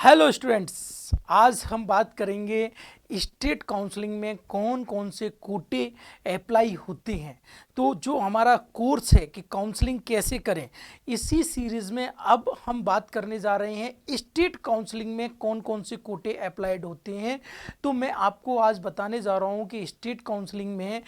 Hello students, आज हम बात करेंगे स्टेट काउंसलिंग में कौन कौन से कोटे अप्लाई होते हैं। तो जो हमारा कोर्स है कि काउंसलिंग कैसे करें, इसी सीरीज़ में अब हम बात करने जा रहे हैं स्टेट काउंसलिंग में कौन कौन से कोटे अप्लाइड होते हैं। तो मैं आपको आज बताने जा रहा हूं कि स्टेट काउंसलिंग में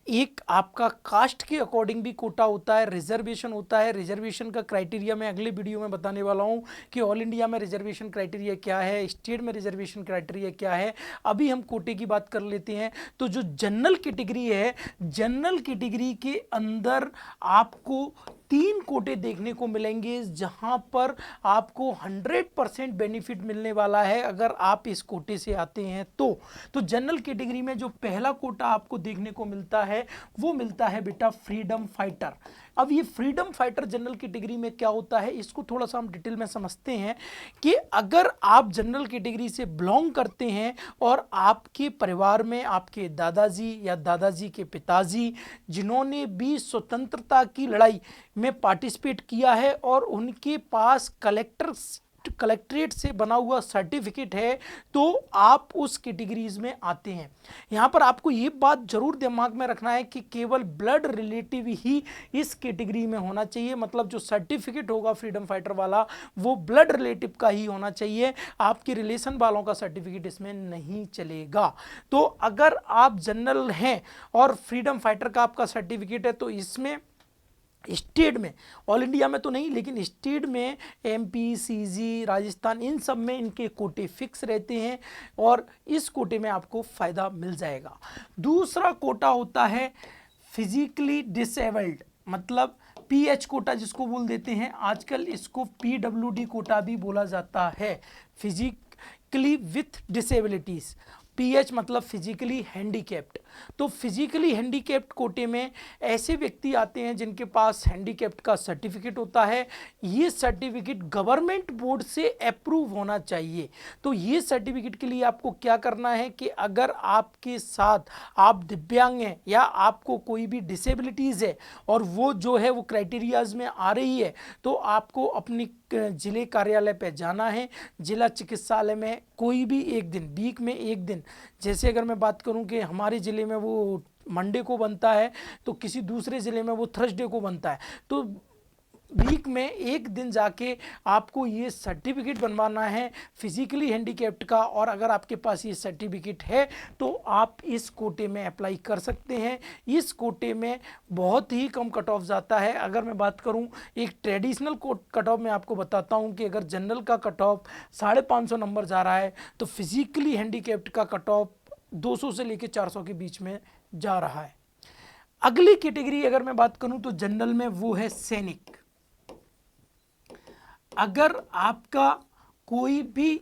एक आपका कास्ट के अकॉर्डिंग भी कोटा होता है, रिजर्वेशन होता है। रिजर्वेशन का क्राइटेरिया मैं अगले वीडियो में बताने वाला हूं कि ऑल इंडिया में रिजर्वेशन क्राइटेरिया क्या है, स्टेट में रिजर्वेशन क्राइटेरिया क्या है। अभी हम कोटे की बात कर लेते हैं। तो जो जनरल कैटेगरी है, जनरल कैटेगरी के अंदर आपको 3 कोटे देखने को मिलेंगे जहां पर आपको 100% बेनिफिट मिलने वाला है अगर आप इस कोटे से आते हैं। तो जनरल कैटेगरी में जो पहला कोटा आपको देखने को मिलता है वो मिलता है बेटा फ्रीडम फाइटर। अब ये फ्रीडम फाइटर जनरल कैटेगरी में क्या होता है, इसको थोड़ा सा हम डिटेल में समझते हैं कि अगर आप जनरल कैटेगरी से बिलोंग करते हैं और आपके परिवार में आपके दादाजी या दादाजी के पिताजी जिन्होंने भी स्वतंत्रता की लड़ाई में पार्टिसिपेट किया है और उनके पास कलेक्ट्रेट से बना हुआ सर्टिफिकेट है, तो आप उस कैटेगरीज में आते हैं। यहां पर आपको ये बात जरूर दिमाग में रखना है कि केवल ब्लड रिलेटिव ही इस कैटेगरी में होना चाहिए। मतलब जो सर्टिफिकेट होगा फ्रीडम फाइटर वाला वो ब्लड रिलेटिव का ही होना चाहिए, आपके रिलेशन वालों का सर्टिफिकेट इसमें नहीं चलेगा। तो अगर आप जनरल हैं और फ्रीडम फाइटर का आपका सर्टिफिकेट है तो इसमें स्टेट में, ऑल इंडिया में तो नहीं लेकिन स्टेट में एमपी, सीजी, राजस्थान, इन सब में इनके कोटे फिक्स रहते हैं और इस कोटे में आपको फ़ायदा मिल जाएगा। दूसरा कोटा होता है फिजिकली डिसेबल्ड, मतलब पीएच कोटा जिसको बोल देते हैं, आजकल इसको पीडब्ल्यूडी कोटा भी बोला जाता है, फिजिकली विथ डिसेबिलिटीज़। पीएच मतलब फिजिकली हैंडीकैप्ड। तो फिजिकली हैंडीकैप्ड कोटे में ऐसे व्यक्ति आते हैं जिनके पास हैंडीकैप्ड का सर्टिफिकेट होता है। ये सर्टिफिकेट गवर्नमेंट बोर्ड से अप्रूव होना चाहिए। तो ये सर्टिफिकेट के लिए आपको क्या करना है कि अगर आपके साथ आप दिव्यांग हैं या आपको कोई भी डिसेबिलिटीज़ है और वो जो है वो क्राइटेरियाज में आ रही है, तो आपको अपनी जिले कार्यालय पे जाना है, जिला चिकित्सालय में कोई भी एक दिन, वीक में एक दिन। जैसे अगर मैं बात करूं कि हमारे ज़िले में वो मंडे को बनता है तो किसी दूसरे ज़िले में वो थर्सडे को बनता है, तो वीक में एक दिन जाके आपको ये सर्टिफिकेट बनवाना है फिजिकली हैंडीकैप्ड का। और अगर आपके पास ये सर्टिफिकेट है तो आप इस कोटे में अप्लाई कर सकते हैं। इस कोटे में बहुत ही कम कट ऑफ जाता है। अगर मैं बात करूं एक ट्रेडिशनल कट ऑफ में आपको बताता हूं कि अगर जनरल का कट ऑफ 550 नंबर जा रहा है तो फिजिकली हैंडीकैप्ड का कट ऑफ 200 से लेकर 400 के बीच में जा रहा है। अगली कैटेगरी अगर मैं बात करूं तो जनरल में वो है सैनिक। अगर आपका कोई भी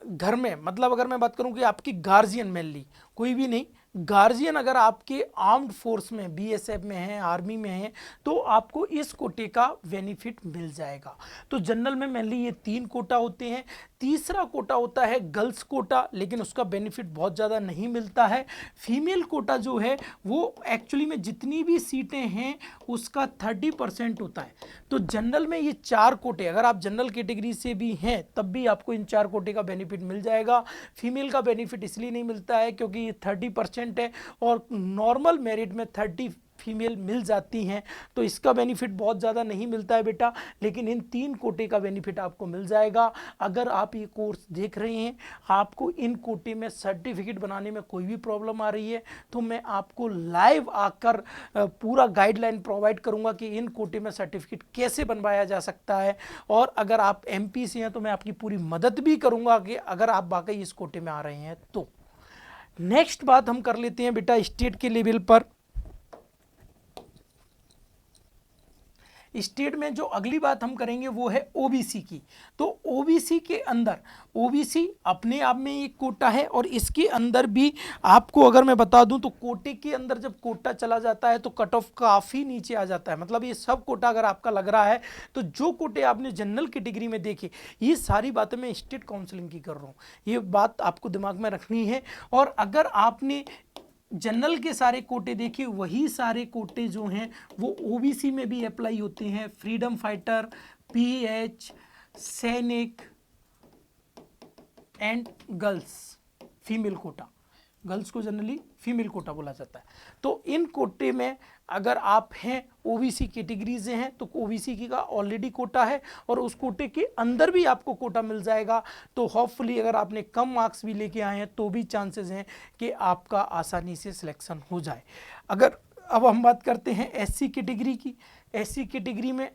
घर में, मतलब अगर मैं बात करूं कि आपकी गार्जियन मेनली, कोई भी नहीं, गार्जियन अगर आपके आर्म्ड फोर्स में, बीएसएफ में है, आर्मी में है, तो आपको इस कोटे का बेनिफिट मिल जाएगा। तो जनरल में मेनली ये 3 कोटा होते हैं। तीसरा कोटा होता है गर्ल्स कोटा, लेकिन उसका बेनिफिट बहुत ज़्यादा नहीं मिलता है। फीमेल कोटा जो है वो एक्चुअली में जितनी भी सीटें हैं उसका 30% होता है। तो जनरल में ये 4 कोटे, अगर आप जनरल कैटेगरी से भी हैं तब भी आपको इन 4 कोटे का बेनिफिट मिल जाएगा। फीमेल का बेनिफिट इसलिए नहीं मिलता है क्योंकि ये 30% है और नॉर्मल मेरिट में 30 फीमेल मिल जाती हैं, तो इसका बेनिफिट बहुत ज़्यादा नहीं मिलता है बेटा। लेकिन इन 3 कोटे का बेनिफिट आपको मिल जाएगा। अगर आप ये कोर्स देख रहे हैं, आपको इन कोटे में सर्टिफिकेट बनाने में कोई भी प्रॉब्लम आ रही है, तो मैं आपको लाइव आकर पूरा गाइडलाइन प्रोवाइड करूंगा कि इन कोटे में सर्टिफिकेट कैसे बनवाया जा सकता है। और अगर आप एमपी से हैं तो मैं आपकी पूरी मदद भी करूंगा कि अगर आप वाकई इस कोटे में आ रहे हैं तो। नेक्स्ट बात हम कर लेते हैं बेटा स्टेट के लेवल पर। स्टेट में जो अगली बात हम करेंगे वो है ओबीसी की। तो ओबीसी के अंदर, ओबीसी अपने आप में एक कोटा है और इसके अंदर भी आपको अगर मैं बता दूं तो कोटे के अंदर जब कोटा चला जाता है तो कट ऑफ काफ़ी नीचे आ जाता है। मतलब ये सब कोटा अगर आपका लग रहा है तो जो कोटे आपने जनरल कैटेगरी में देखे, ये सारी बातें मैं स्टेट काउंसलिंग की कर रहा हूँ, ये बात आपको दिमाग में रखनी है। और अगर आपने जनरल के सारे कोटे देखे, वही सारे कोटे जो हैं वो ओबीसी में भी अप्लाई होते हैं। फ्रीडम फाइटर, पीएच, सैनिक and girls, female quota, girls को जनरली फीमेल कोटा बोला जाता है। तो इन कोटे में अगर आप हैं ओबीसी कैटेगरी से हैं तो ओबीसी की का ऑलरेडी कोटा है और उस कोटे के अंदर भी आपको कोटा मिल जाएगा। तो होपफुली अगर आपने कम मार्क्स भी लेके आए हैं तो भी चांसेस हैं कि आपका आसानी से सिलेक्शन हो जाए। अगर अब हम बात करते हैं एससी कैटेगरी की, एससी कैटेगरी में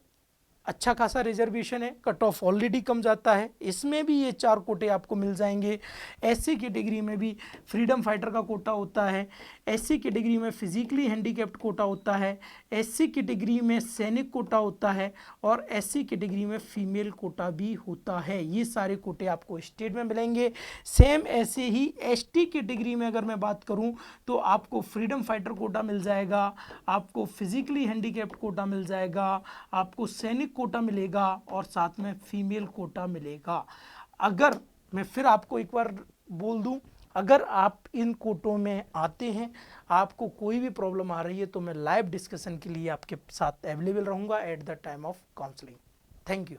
अच्छा खासा रिजर्वेशन है, कट ऑफ ऑलरेडी कम जाता है, इसमें भी ये 4 कोटे आपको मिल जाएंगे। एससी कैटेगरी में भी फ्रीडम फाइटर का कोटा होता है, एससी कैटेगरी में फिजिकली हैंडीकैप्ड कोटा होता है, एससी कैटेगरी में सैनिक कोटा होता है और एससी कैटेगरी में फीमेल कोटा भी होता है। ये सारे कोटे आपको स्टेट में मिलेंगे। सेम ऐसे ही एसटी कैटेगरी में अगर मैं बात करूं तो आपको फ्रीडम फाइटर कोटा मिल जाएगा, आपको फिजिकली हैंडीकैप्ड कोटा मिल जाएगा, आपको सैनिक कोटा मिलेगा और साथ में फीमेल कोटा मिलेगा। अगर मैं फिर आपको एक बार बोल दूं, अगर आप इन कोटों में आते हैं, आपको कोई भी प्रॉब्लम आ रही है तो मैं लाइव डिस्कशन के लिए आपके साथ अवेलेबल रहूंगा at the time of counselling. Thank you.